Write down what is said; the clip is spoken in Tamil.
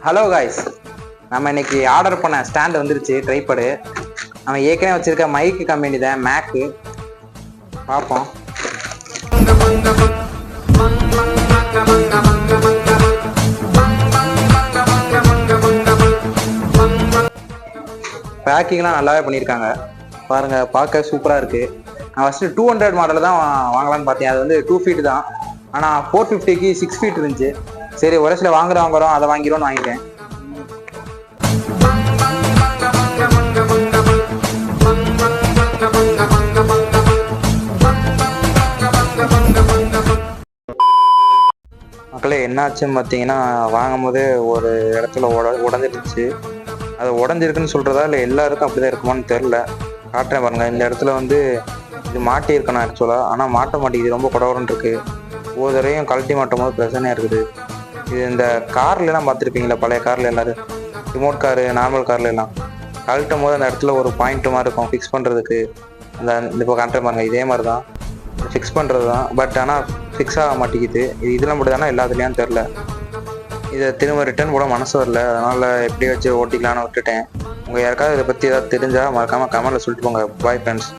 ஹலோ காய்ஸ், நம்ம இன்னைக்கு ஆர்டர் பண்ண ஸ்டாண்ட் வந்துருச்சு. ட்ரைபடு நம்ம ஏற்கனவே வச்சிருக்க மைக்கு கம்பெனி தான், மேக்கு. பார்ப்போம். பேக்கிங்லாம் நல்லாவே பண்ணியிருக்காங்க பாருங்க, பார்க்க சூப்பராக இருக்கு. நான் ஃபஸ்ட்டு 200 மாடல் தான் வாங்கலான்னு பார்த்தேன். அது வந்து 2 ஃபீட் தான், ஆனால் 450க்கு 6 ஃபீட் இருந்துச்சு. சரி, ஒரு சில வாங்குறோம் அதை வாங்கிடுவோன்னு வாங்கிட்டேன். மக்களே, என்னாச்சுன்னு பார்த்தீங்கன்னா, வாங்கும் போதே ஒரு இடத்துல உடஞ்சிருச்சு. அது உடஞ்சிருக்குன்னு சொல்கிறதா இல்லை எல்லாருக்கும் அப்படி தான் இருக்குமான்னு தெரில. காட்டுறேன் பாருங்கள். இந்த இடத்துல வந்து இது மாட்டியிருக்கணும் ஆக்சுவலாக, ஆனால் மாட்ட மாட்டேங்குது. ரொம்ப குடவரன்னு இருக்குது. ஒவ்வொரு தடவையும் கழட்டி மாட்டும் போது பிரச்சனையாக இருக்குது. இது இந்த கார்லாம் பார்த்துருப்பீங்களா, பழைய காரில் எல்லோரும் ரிமோட் காரு, நார்மல் கார்ல எல்லாம் கழட்டும் போது அந்த இடத்துல ஒரு பாயிண்ட் மாதிரி இருக்கும் ஃபிக்ஸ் பண்ணுறதுக்கு. அந்த இப்போ காட்டுறேன் பாருங்கள், இதே மாதிரி தான் ஃபிக்ஸ் பண்ணுறது தான். பட் ஆனால் ஃபிக்ஸ் ஆக மாட்டேங்குது. இதெல்லாம் மட்டும் தானே எல்லாத்துலேயும் தெரில. இதை திரும்ப ரிட்டர்ன் போட மனசு வரல. அதனால் எப்படி வச்சு ஓட்டிக்கலான்னு விட்டுட்டேன். உங்கள் யாருக்காவது இதை பற்றி ஏதாவது தெரிஞ்சால் மறக்காமல் கமெண்ட்டில் சொல்லிட்டு போங்க. Bye friends.